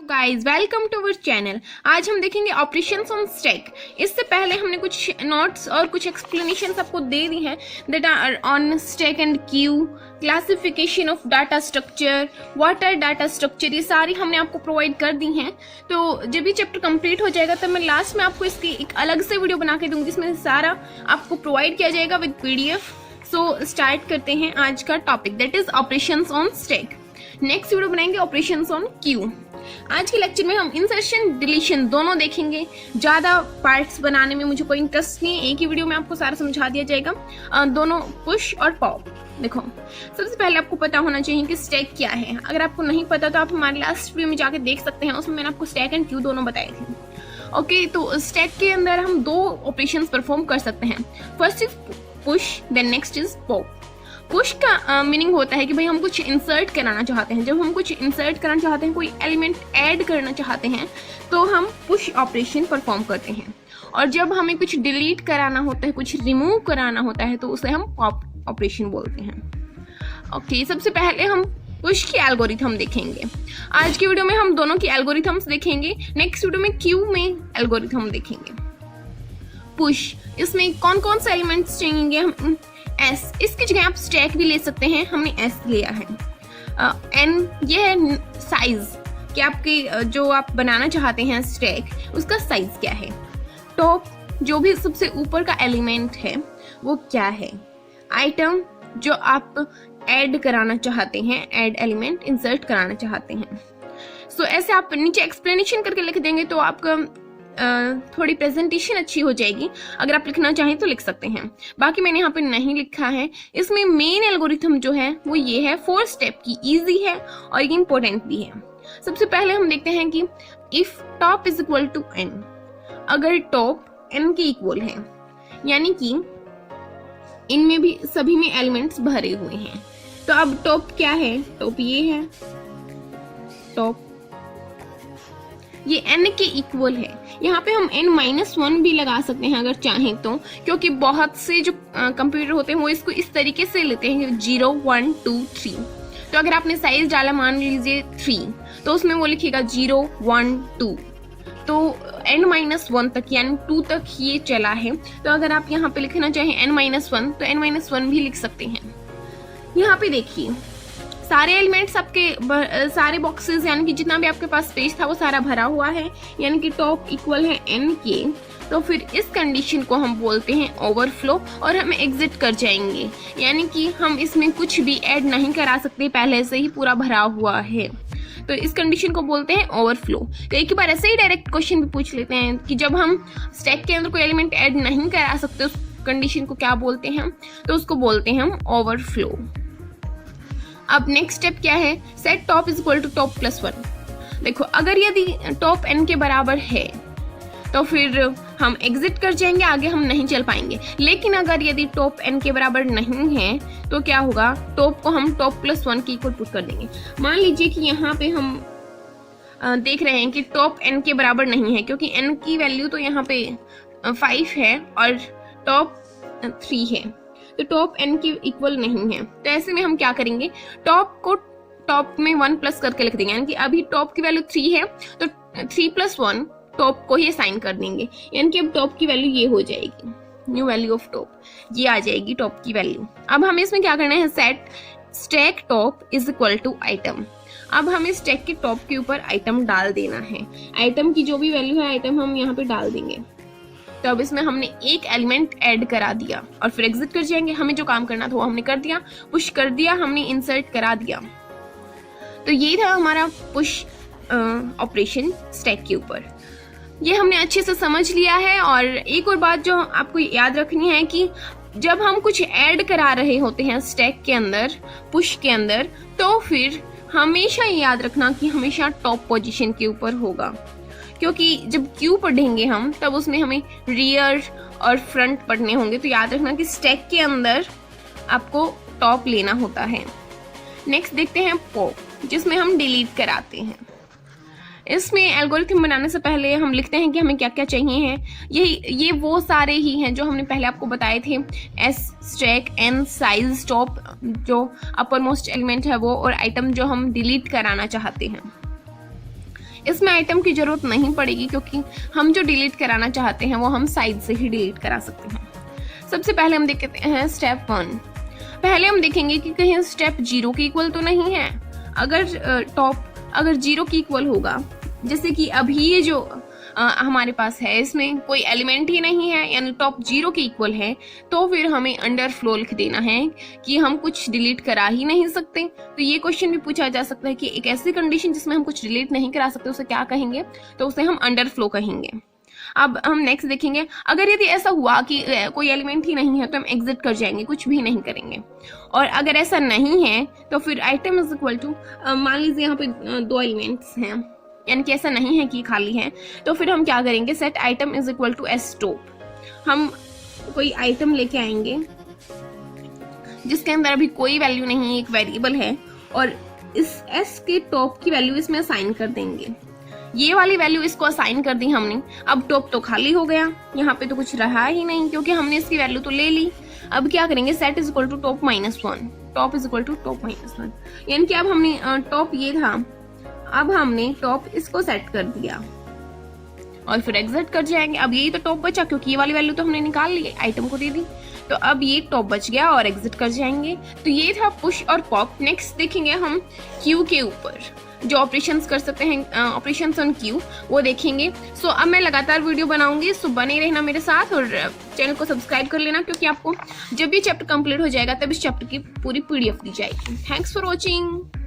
Guys, welcome to our channel. आज हम देखेंगे ऑपरेशंस ऑन स्टैक। इससे पहले हमने कुछ नोट्स और कुछ एक्सप्लेनेशंस आपको दे दी हैं that are on stack and queue, classification of data structure, what are data structure, ये सारी हमने आपको प्रोवाइड कर दी हैं। तो जब ये चैप्टर कंप्लीट हो जाएगा तब मैं लास्ट में आपको इसकी एक अलग से वीडियो बना के दूंगी, इसमें सारा आपको प्रोवाइड किया जाएगा विद PDF। सो स्टार्ट करते हैं आज का topic, that is operations on stack. Next video बनाएंगे ऑपरेशंस ऑन क्यू। आज के लेक्चर में हम इंसर्शन डिलीशन दोनों देखेंगे। ज़्यादा पार्ट्स बनाने में मुझे कोई इंटरेस्ट नहीं है, एक ही वीडियो में आपको सारा समझा दिया जाएगा। दोनों पुश और पॉप। देखो, सबसे पहले आपको पता होना चाहिए कि स्टैक क्या है। अगर आपको नहीं पता तो आप हमारे लास्ट वीडियो में जाके देख सकते हैं, उसमें मैंने आपको स्टैक एंड क्यू दोनों बताए थे। ओके, तो स्टैक के अंदर हम दो ऑपरेशन परफॉर्म कर सकते हैं। First is push, then next is pop. Push का मीनिंग होता है कि भाई हम कुछ इंसर्ट कराना चाहते हैं। जब हम कुछ इंसर्ट करना चाहते हैं, कोई एलिमेंट ऐड करना चाहते हैं, तो हम पुश ऑपरेशन परफॉर्म करते हैं। और जब हमें कुछ डिलीट कराना होता है, कुछ रिमूव कराना होता है, तो उसे हम पॉप ऑपरेशन बोलते हैं। ओके, सबसे पहले हम पुश की एल्गोरिथम देखेंगे। आज की वीडियो में हम दोनों की एल्गोरिथम्स देखेंगे, नेक्स्ट वीडियो में क्यू में एल्गोरिथम देखेंगे। पुश, इसमें कौन कौन से एलिमेंट्स चाहिए हम? S, इसकी जगह आप स्टैक भी ले सकते हैं, हमने S लिया है। N, ये है साइज कि आपके जो आप बनाना चाहते हैं स्टैक, उसका साइज क्या है। टॉप, जो भी सबसे ऊपर का एलिमेंट है वो क्या है। आइटम, जो आप ऐड कराना चाहते हैं, ऐड एलिमेंट इंसर्ट कराना चाहते हैं। सो ऐसे आप नीचे एक्सप्लेनेशन करके लिख देंगे तो आपका थोड़ी प्रेजेंटेशन अच्छी हो जाएगी। अगर आप लिखना चाहें तो लिख सकते हैं, बाकी मैंने यहाँ पे नहीं लिखा है। इसमें मेन एल्गोरिथम जो है वो ये है, 4 स्टेप की, इजी है और ये इंपॉर्टेंट भी है। सबसे पहले हम देखते हैं कि if top is equal to n, अगर टॉप n के इक्वल है, यानी कि इनमें भी सभी में एलिमेंट्स भरे हुए हैं। तो अब टॉप क्या है? टॉप ये है, टॉप ये n के इक्वल है। यहाँ पे हम n-1 भी लगा सकते हैं अगर चाहें तो, क्योंकि बहुत से जो कंप्यूटर होते हैं वो इसको इस तरीके से लेते हैं 0, 1, 2, 3। तो अगर आपने साइज डाला मान लीजिए 3, तो उसमें वो लिखेगा 0, 1, 2। तो n-1 तक यानी 2 तक ये चला है। तो अगर आप यहाँ पे लिखना चाहें n-1 तो n-1 भी लिख सकते हैं। यहाँ पे देखिए सारे एलिमेंट्स आपके सारे बॉक्सेस, यानी कि जितना भी आपके पास स्पेस था वो सारा भरा हुआ है, यानी कि टॉप इक्वल है n के। तो फिर इस कंडीशन को हम बोलते हैं ओवरफ्लो और हम एग्जिट कर जाएंगे, यानी कि हम इसमें कुछ भी ऐड नहीं करा सकते, पहले से ही पूरा भरा हुआ है। तो इस कंडीशन को बोलते हैं ओवरफ्लो। तो एक बार ऐसे ही डायरेक्ट क्वेश्चन भी पूछ लेते हैं कि जब हम स्टैक के अंदर कोई एलिमेंट ऐड नहीं करा सकते, उस कंडीशन को क्या बोलते हैं? तो उसको बोलते हैं हम ओवरफ्लो। अब नेक्स्ट स्टेप क्या है? Set top is equal to top plus 1। देखो, अगर यदि टॉप n के बराबर है तो फिर हम एग्जिट कर जाएंगे, आगे हम नहीं चल पाएंगे। लेकिन अगर यदि टॉप n के बराबर नहीं है तो क्या होगा? टॉप को हम टॉप प्लस 1 के इक्वल पुट कर देंगे। मान लीजिए कि यहाँ पे हम देख रहे हैं कि टॉप n के बराबर नहीं है, क्योंकि n की वैल्यू तो यहाँ पे 5 है और टॉप 3 है, तो टॉप n के इक्वल नहीं है। तो ऐसे में हम क्या करेंगे? टॉप को टॉप में 1 प्लस करके लिख देंगे, यानी कि अभी टॉप की वैल्यू 3 है तो 3 + 1 टॉप को ही साइन कर देंगे, यानी कि अब टॉप की वैल्यू ये हो जाएगी, न्यू वैल्यू ऑफ टॉप ये आ जाएगी टॉप की वैल्यू। अब हमें इसमें क्या करना है? Set stack top is equal to item. अब हमें स्टैक के टॉप के ऊपर आइटम डाल देना है। आइटम की जो भी वैल्यू है, आइटम हम यहाँ पे डाल देंगे। तो अब इसमें हमने एक एलिमेंट ऐड करा दिया और फिर एग्जिट कर जाएंगे। हमें जो काम करना था वो हमने कर दिया, पुश कर दिया, हमने इंसर्ट करा दिया। तो ये था हमारा पुश ऑपरेशन स्टैक के ऊपर। ये हमने अच्छे से समझ लिया है। और एक और बात जो आपको याद रखनी है कि जब हम कुछ ऐड करा रहे होते हैं स्टैक के अंदर, पुश के अंदर, तो फिर हमेशा याद रखना कि हमेशा टॉप पोजीशन के ऊपर होगा, क्योंकि जब क्यू पढ़ेंगे हम तब उसमें हमें रियर और फ्रंट पढ़ने होंगे। तो याद रखना कि स्टैक के अंदर आपको टॉप लेना होता है। नेक्स्ट देखते हैं पॉप, जिसमें हम डिलीट कराते हैं। इसमें एल्गोरिथम बनाने से पहले हम लिखते हैं कि हमें क्या क्या चाहिए है। ये वो सारे ही हैं जो हमने पहले आपको बताए थे, S stack, N size, top जो अपर मोस्ट एलिमेंट है वो, और आइटम जो हम डिलीट कराना चाहते हैं। इसमें आइटम की जरूरत नहीं पड़ेगी क्योंकि हम जो डिलीट कराना चाहते हैं वो हम साइड से ही डिलीट करा सकते हैं। सबसे पहले हम देखते हैं स्टेप 1। पहले हम देखेंगे कि कहीं स्टेप 0 के इक्वल तो नहीं है। अगर टॉप अगर 0 के इक्वल होगा, जैसे कि अभी ये जो हमारे पास है इसमें कोई एलिमेंट ही नहीं है, यानी टॉप 0 के इक्वल है, तो फिर हमें अंडर फ्लो लिख देना है कि हम कुछ डिलीट करा ही नहीं सकते। तो ये क्वेश्चन भी पूछा जा सकता है कि एक ऐसी कंडीशन जिसमें हम कुछ डिलीट नहीं करा सकते उसे क्या कहेंगे, तो उसे हम अंडर फ्लो कहेंगे। अब हम नेक्स्ट देखेंगे, अगर यदि ऐसा हुआ कि कोई एलिमेंट ही नहीं है तो हम एग्जिट कर जाएंगे, कुछ भी नहीं करेंगे। और अगर ऐसा नहीं है तो फिर आइटम इज इक्वल टू, मान लीजिए यहाँ पे 2 एलिमेंट्स हैं, यानी कि ऐसा नहीं है कि खाली है, तो फिर हम क्या करेंगे, set item is equal to S top. हम कोई आइटम लेके आएंगे जिसके अंदर अभी कोई वैल्यू नहीं है, एक वेरिएबल है, और इस एस के टॉप की वैल्यू इसमें असाइन कर देंगे। ये वाली वैल्यू इसको असाइन कर दी हमने। अब टॉप तो खाली हो गया, यहाँ पे तो कुछ रहा ही नहीं क्योंकि हमने इसकी वैल्यू तो ले ली। अब क्या करेंगे, set is equal to top -1, top is equal to top -1, यानी कि अब हमने टॉप ये था, अब हमने टॉप इसको सेट कर दिया और फिर एग्जिट कर जाएंगे। अब यही तो टॉप बचा क्योंकि ये वाली वैल्यू तो हमने निकाल ली, आइटम को दे दी, तो अब ये टॉप बच गया और एग्जिट कर जाएंगे। तो ये था पुश और पॉप। नेक्स्ट देखेंगे हम क्यू के ऊपर जो ऑपरेशंस कर सकते हैं, ऑपरेशंस ऑन क्यू, वो देखेंगे। सो अब मैं लगातार वीडियो बनाऊंगी, सो बने रहना मेरे साथ और चैनल को सब्सक्राइब कर लेना क्योंकि आपको जब ये चैप्टर कंप्लीट हो जाएगा तब इस चैप्टर की पूरी PDF दी जाएगी। Thanks for watching.